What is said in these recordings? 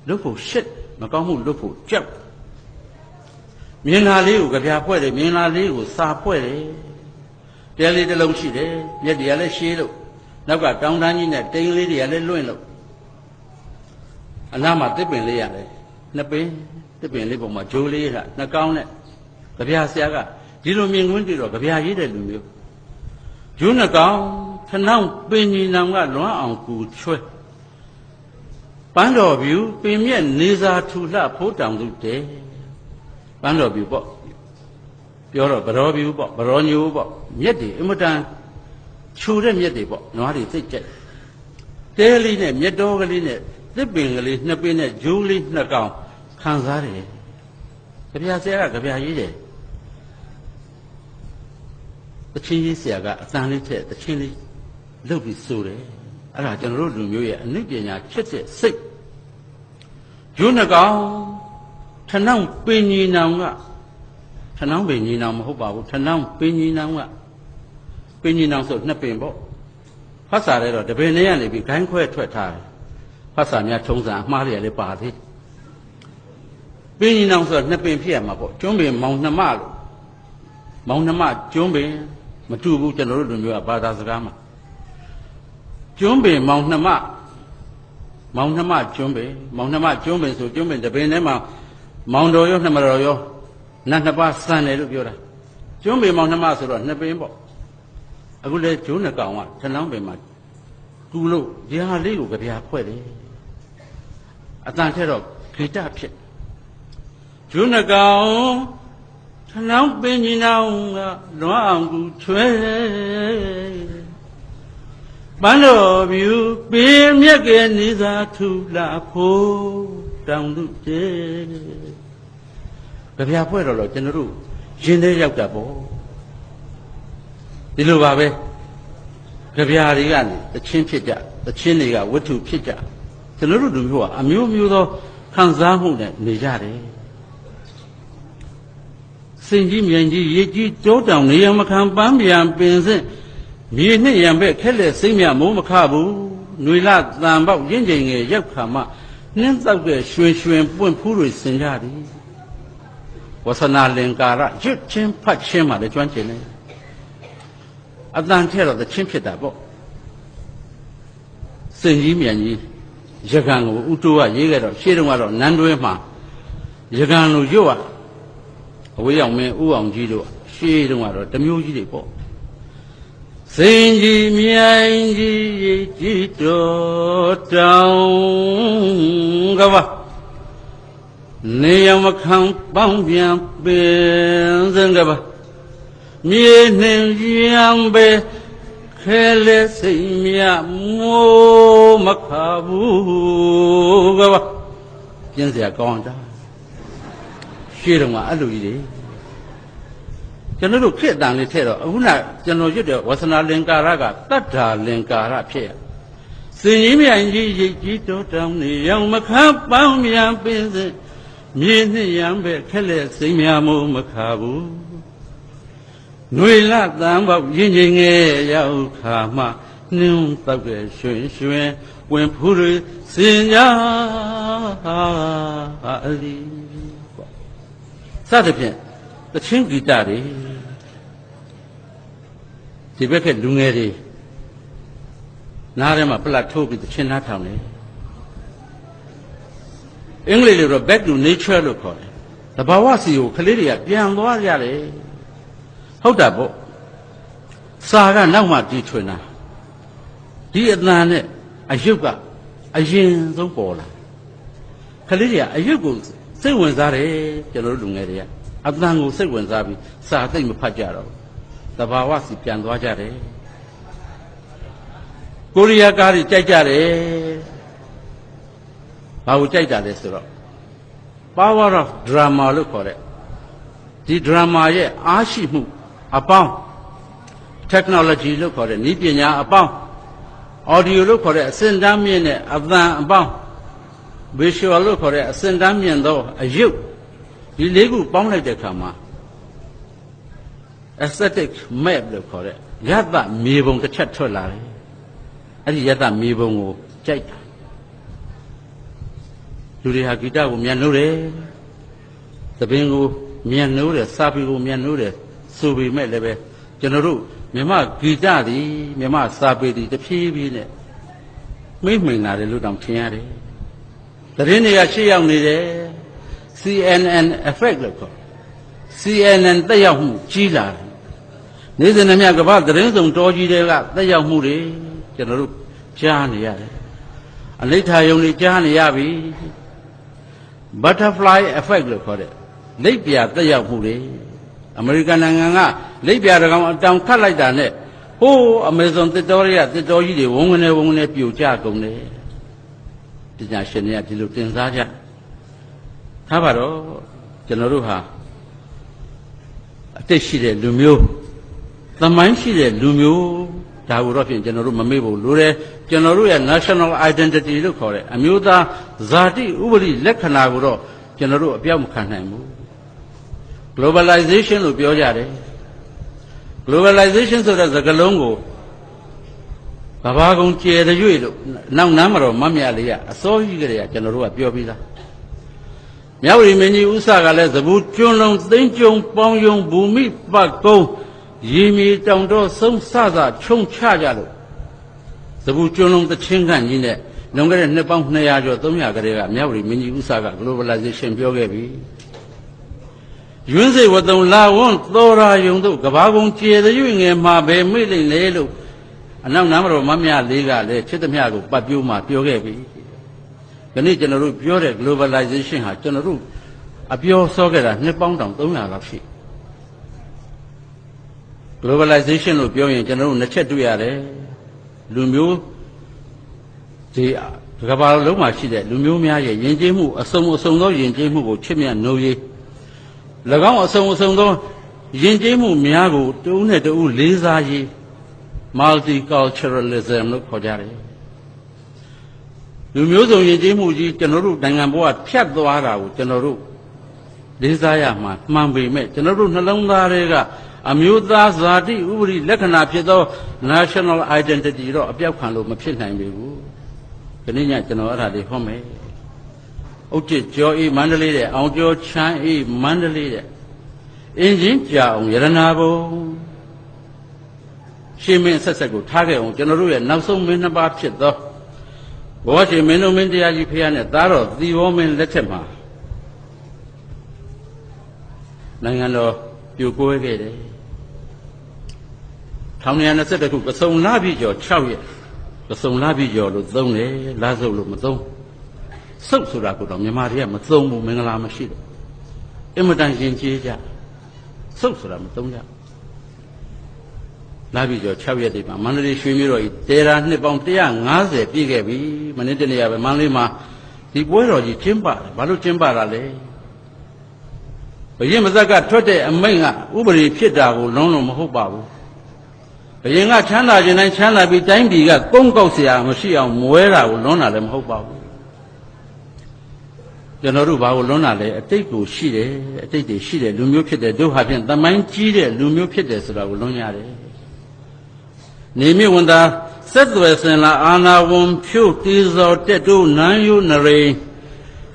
လုပ်ဖို့ရှစ်မကောင်းမှုလုပ်ဖို့ကြောက်မြင်လာလေးကိုကြပြဖွဲ့တယ်မြင်လာလေးကိုစာဖွဲ့တယ်တဲလေးတစ်လုံးရှိတယ်မျက်တွေကလည်းရှည်လို့နောက်ကတောင်းတန်းကြီးနဲ့တိန်လေးတွေကလည်းလွင့်လို့အနားမှာတစ်ပင်လေးရတယ်နှစ်ပင်တစ်ပင်လေးပုံမှာဂျိုးလေးကနှကောင်းနဲ့ကြပြဆရာကဒီလိုမြင်ကွင်းတွေ့တော့ကြပြရေးတဲ့လူမျိုးဂျိုးနှကောင်းထနောင်းပင်ကြီးနောင်ကလွမ်းအောင်ကူချွဲပန်းတော်ပြူပင်မြက်နေစာထူလှဖိုးတောင်သူတဲပန်းတော်ပြူပေါ့ပြောတော့ဗရောပြူပေါ့ဗရောညိုးပေါ့မြက်တွေအမတန်ခြူတဲ့မြက်တွေပေါ့နွားတွေသိကြိုက်တဲလေးနဲ့မြက်တော်ကလေးနဲ့သစ်ပင်ကလေးနှစ်ပင်နဲ့ဂျိုးလေးနှစ်ကောင်ခံစားတယ်ကြပြဆရာကကြပြရေးတယ်တချင်းရေးဆရာကအတန်လေးထက်တချင်းလေးလုပ်ပြီးဆိုတယ်အဲ့ဒါကျွန်တော်တို့လူမျိုးရဲ့အနုပညာဖြစ်တဲ့စိတ်ဂျိုးနှကောင်ထနောင်းပင်ကြီးနောင်ကထနောင်းပင်ကြီးနောင်မဟုတ်ပါဘူးထနောင်းပင်ကြီးနောင်ကပင်ကြီးနောင်ဆိုနှစ်ပင်ပေါ့ဖတ်စာရဲတော့တပင်လေးကနေပြီးခိုင်းခွဲထွက်ထားတယ်ဖတ်စာများထုံးစံအမှားတွေလည်းပါသေးပင်ကြီးနောင်ဆိုနှစ်ပင်ဖြစ်ရမှာပေါ့ကျွန်းပင်မောင်နှမလို့မောင်နှမကျွန်းပင်မတူဘူးကျွန်တော်တို့လူမျိုးကဘာသာစကားမှာကျွန်းပင်မောင်နှမကျွန်းပင်မောင်နှမကျွန်းပင်ဆိုကျွန်းပင်တပင်ထဲမှာမောင်တော်ရောနှမတော်ရောနတ်နှစ်ပါးစံတယ်လို့ပြောတာကျွန်းပင်မောင်နှမဆိုတော့နှစ်ပင်ပေါ့အခုလေဂျိုးနှကောင်ကထနောင်းပင်မှာတူလို့ဒီဟာလေးကိုကြပြဖွဲ့တယ်အတန်ထက်တော့ဂိတဖြစ်ဂျိုးနှကောင်ထနောင်းပင်ကြီးနောင်ကလွမ်းအောင်ကူချွဲပန်းတော်ပြူပင်မြက်ကနေသာထူလာဖို့တောင်သူကျေကြပြဖွဲ့တော့ကျွန်တော်တို့ရင်ထဲရောက်တာပေါ့ဒီလိုပါပဲကြပြတွေကနေတချင်းဖြစ်ကြတချင်းတွေကဝတ္ထုဖြစ်ကြကျွန်တော်တို့လူမျိုးကအမျိုးမျိုးသောခံစားမှုနဲ့နေကြတယ်စင်ကြီးမြိုင်ကြီးရေကြီးတောတောင်နေရမခံပန်းပြန်ပင်စင်မြေနှစ်ရံပဲခက်လက်စိမ့်မြမိုးမခဘူးຫນွေလတန်ပေါက်ရင့်ကျင်ငယ်ရောက်ခါမှနှင်းတောက်တဲ့ရွှင်ရွှင်ပွင့်ဖူးတွေဆင်ကြသည်ဝဆနာလင်္ကာရရွတ်ချင်းဖတ်ချင်းမှလည်းကျွမ်းကျင်တယ်အတန်ထဲတော့တချင်းဖြစ်တာပေါ့စင်ကြီးမြန်ကြီးရကံကိုဥတိုးကရေးခဲ့တော့ရှေးတုန်းကတော့နန်းတွဲမှာရကံလိုရွတ်အဝေးရောက်မင်းဥအောင်ကြီးတို့ရှေးတုန်းကတော့တမျိုးကြီးတွေပေါ့စင်ကြီးမြိုင်ကြီးရေကြီးတော်တောင်ကဘာနေရမခံပေါင်းပြန်ပင်စံကဘာမြေနှင်ရံပဲခဲလေစိတ်မြမိုးမခဘူးကဘာပြင်းစရာကောင်းတာရှေးတုန်းကအဲ့လိုကြီးတွေကျွန်တော်တို့ခေတ်တန်လေးထဲတော့အခုနကျွန်တော်ရွတ်တဲ့ဝဆနာလင်္ကာရကတတ္ထာလင်္ကာရဖြစ်ရစင်ကြီးမြိုင်ကြီးရိတ်ကြီးတော်တောင်နေရောင်မခမ်းပေါင်းမြန်ပင်စမြေနှစ်ရံပဲခက်လက်စိမ့်မြမိုးမခဘူးຫນွေလတန်ပေါက်ရင်းချင်းငယ်ရောက်ခါမှနှင်းတောက်တဲ့ရွှင်ရွှင်ဝင်ဖူးတွေစင်ကြအလီပေါ့စသဖြင့်တချင်းဂီတတွေဒီဘက်ကလူငယ်တွေနားထဲမှာပလက်ထိုးပြီးတချင်းနားထောင်တယ်အင်္ဂလိပ်လိုတော့ back to nature လို့ခေါ်တယ်တဘာဝစီကိုကလေးတွေကပြန်သွားကြတယ်ဟုတ်တာပေါ့စာကနောက်မှတီးထွင်တာဒီအတန်နဲ့အယုတ်ကအရင်ဆုံးပေါ်လာကလေးတွေကအယုတ်ကိုစိတ်ဝင်စားတယ်ကျွန်တော်တို့လူငယ်တွေကအတန်ကိုစိတ်ဝင်စားပြီးစာသိမ့်မဖတ်ကြတော့တဘာဝစီပြန်သွားကြတယ်ကိုရီးယားကားတွေကြိုက်ကြတယ်ဘာကိုကြိုက်တာလဲဆိုတော့ power of drama လို့ခေါ်တဲ့ဒီ drama ရဲ့အားရှိမှုအပေါင်း technology လို့ခေါ်တဲ့နည်းပညာအပေါင်း audio လို့ခေါ်တဲ့အစင်တန်းမြင့်တဲ့အသံအပေါင်း visual လို့ခေါ်တဲ့အစင်တန်းမြင့်သောအယုတ်ဒီလေးခုပေါင်းလိုက်တဲ့အခါမှာ aesthetic map လို့ခေါ်တဲ့ယတမြေပုံတစ်ချက်ထွက်လာတယ်အဲ့ဒီယတမြေပုံကိုကြိုက်တာ လူတွေဟာဂီတကိုမြန်နှိုးတယ်သဘင်ကိုမြန်နှိုးတယ်စာပေကိုမြန်နှိုးတယ်ဆိုပေမဲ့လည်းပဲကျွန်တော်တို့မြန်မာဂီတသည်မြန်မာစာပေသည်တဖြည်းဖြည်းနဲ့မိမ့်မိန်လာတယ်လို့တောင်ထင်ရတယ်သတင်းတွေကရှေ့ရောက်နေတယ် CNN effect လို့ခေါ် CNN တက်ရောက်မှုကြီးလာတယ်နေ့စဉ်နဲ့မြကမ္ဘာသတင်းစုံတော်ကြီးတွေကတက်ရောက်မှုတွေကျွန်တော်တို့ကြားနေရတယ်အနိဋ္ဌာယုံတွေကြားနေရပြီ butterfly effect လို့ခေါ်တဲ့လိပ်ပြာတက်ရောက်မှုတွေအမေရိကန်နိုင်ငံကလိပ်ပြာတကောင်အတောင်ခတ်လိုက်တာနဲ့ဟိုးအမေဇွန်တစ်တော်ကြီးတွေဝုန်းကနေပြိုကျကုန်တယ်ပညာရှင်တွေကဒီလိုတင်စားကြထားပါတော့ကျွန်တော်တို့ဟာအတိတ်ရှိတဲ့လူမျိုးသမိုင်းရှိတဲ့လူမျိုးဒါကိုတော့ဖြင့်ကျွန်တော်တို့မမေ့ဖို့လိုတယ်ကျွန်တော်တို့ရဲ့ national identity လို့ခေါ်တဲ့အမျိုးသားဇာတိဥပဒေလက္ခဏာကိုတော့ကျွန်တော်တို့အပြောက်မခံနိုင်ဘူး globalization လို့ပြောကြတယ် globalization ဆိုတဲ့စကားလုံးကိုဘာဘာကုံကျယ်တဲ့၍လို့နောက်နမ်းမှာတော့မမြလေးကအစောကြီးကလေးကကျွန်တော်တို့ကပြောပြီးသားမြဝတီမင်းကြီးဥစ္စာကလည်းသဘူကျွန်းလုံးသိန်းကျုံပေါင်းယုံဘူမိပတ်ကုန်းရေမြေတောင်တော်ဆုံးဆဆခြုံချကြလို့သဘူကျွန်းလုံးတချင်းခန့်ကြီးနဲ့လွန်ခဲ့တဲ့နှစ်ပေါင်း200ကျော်300ကလေးကမြဝတီမင်းကြီးဥစ္စာက globalization ပြောခဲ့ပြီရွင်းစိတ်ဝတုံလာဝွန်းသောရာယုံတို့ကဘာကုံကျယ်တဲ့၍ငယ်မှာပဲမိလိမ့်လေလို့အနောက်နားမတော်မမြလေးကလည်းချစ်သမျှကိုပတ်ပြိုးမှပြောခဲ့ပြီဒီနေ့ကျွန်တော်တို့ပြောတဲ့ globalization ဟာကျွန်တော်တို့အပြောစောခဲ့တာနှစ်ပေါင်းတောင်300လောက်ရှိ globalization လို့ပြောရင်ကျွန်တော်တို့နှစ်ချက်တွေ့ရတယ်လူမျိုးဒီကမ္ဘာလုံးမှာရှိတဲ့လူမျိုးများရဲ့ယဉ်ကျေးမှုအစုံသောယဉ်ကျေးမှုကိုချစ်မြတ်နိုးရေး၎င်းအစုံသောယဉ်ကျေးမှုများကိုတဦးနဲ့တဦးလေးစားရေး multiculturalism လို့ခေါ်ကြတယ်လူမျိုးစုံယဉ်ကျေးမှုကြီးကျွန်တော်တို့နိုင်ငံဘဝဖြတ်သွားတာကိုကျွန်တော်တို့လေးစားရမှာမှန်ပေမဲ့ကျွန်တော်တို့နှလုံးသားတွေကအမျိုးသားဇာတိဥပဒေလက္ခဏာဖြစ်သော national identity တော့အပြောက်ခံလို့မဖြစ်နိုင်ပေဘူးဒီနေ့ညကျွန်တော်အဲ့ဒါလေးဟောမယ်ဥက္ကဋ္ဌကျော်အေးမန္တလေးတဲ့အောင်ကျော်ချမ်းအေးမန္တလေးတဲ့အင်းချင်းကြာအောင်ရတနာဘုံရှင်မင်းဆက်ဆက်ကိုထားခဲ့အောင်ကျွန်တော်တို့ရဲ့နောက်ဆုံးမင်းနှစ်ပါးဖြစ်သောဘောရှင်မင်းတို့မင်းတရားကြီးဖះနဲ့သားတော်သီဝမင်းလက်ထက်မှာနိုင်ငံတော်ပြိုကွဲခဲ့တယ်1921ခုကစုံလပြည့်ကျော်6ရက်ကစုံလပြည့်ကျော်လို့သုံးတယ်လဆုပ်လို့မသုံးစုပ်ဆိုတာကတော့မြန်မာတွေကမသုံးဘူးမင်္ဂလာမရှိတော့အင်မတန်ရင်ကျေးကြစုပ်ဆိုတာမသုံးကြလာပြည့်ကျော်6ရက်ဒီမှာမန္တလေးရွှေမြို့တော်ကြီးတေရာနှစ်ပေါင်း150ပြည့်ခဲ့ပြီမနေ့တနေ့ကပဲမန္တလေးမှာဒီပွဲတော်ကြီးကျင်းပတယ်ဘာလို့ကျင်းပတာလဲဘုရင်မဇက်ကထွက်တဲ့အမိန့်ကဥပဒေဖြစ်တာကိုလုံးလုံးမဟုတ်ပါဘူးဘုရင်ကချမ်းသာခြင်းတိုင်းချမ်းသာပြီးတိုင်းပြည်ကကုန်းကောက်เสียမရှိအောင်မွဲတာကိုလွန်းတာလည်းမဟုတ်ပါဘူးကျွန်တော်တို့ဘာကိုလွန်းတာလဲအတိတ်ကိုရှိတယ်အတိတ်တွေရှိတယ်လူမျိုးဖြစ်တယ်တို့ဟာဖြင့်သမိုင်းကြီးတဲ့လူမျိုးဖြစ်တယ်ဆိုတာကိုလွန်းရတယ်နေမြဝန်သာဆက်သွယ်စင်လာအာနာဝန်ဖြုတ်တီးစော်တက်တို့နန်းယုနရိ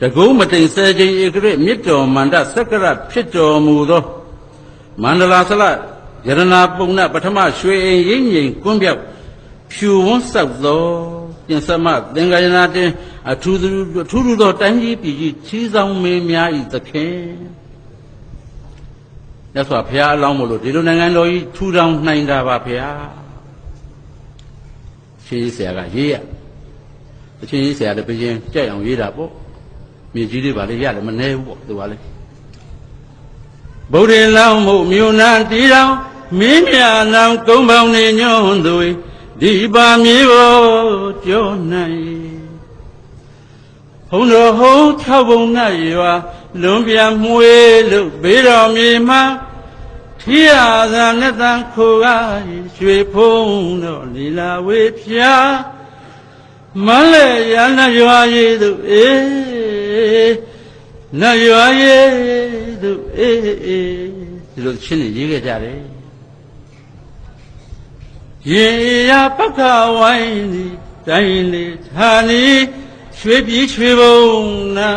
တကုံးမတိန်ဆယ်ချိန်ဧကရမြစ်တော်မန္တစက္ကရဖြစ်တော်မူသောမန္တလာဆလယရနာပုံနပထမရွှေအိမ်ရိမ့်ငိမ်ကွန်းပြောက်ဖြူဝန်းဆောက်သောပြင်စမသင်္ကာယနာတင်အထူးသောတိုင်းကြီးပြည်ကြီးချီးဆောင်မင်းများဤသခင်ရသော်ဘုရားအလောင်းမလို့ဒီလိုနိုင်ငံတော်ကြီးထူထောင်နိုင်တာပါဘုရားချင်းကြီးဆရာကရေးရအချင်းကြီးဆရာလည်းပြင်းကြိုက်အောင်ရေးတာပေါ့မြေကြီးလေးပါလေရတယ်မနှဲဘူးပေါ့သူကလေဗုဒ္ဓေလောင်းမှုမြို့နာတီတော်မင်းမြာလောင်းကုန်းပေါင်းနေညွန့်သူဒီပါမြေပေါ်ကျော်နိုင်ဘုံတော်ဟုံး6ဘုံ၌ရွာလွန်ပြန်မွေလို့ဘေးတော်မြေမှာထီရသာနဲ့တန်ခိုကရွှေဖုံးတော်လီလာဝေဖျားမလဲရနရွာရည်သူအေးနရွာရည်သူအေးဒီလိုချင်းနေရေးခဲ့ကြတယ်ရေရပက္ခဝိုင်းဒီတိုင်းလေးဌာနီ ရွှေပြည်ရွှေဘုံနာ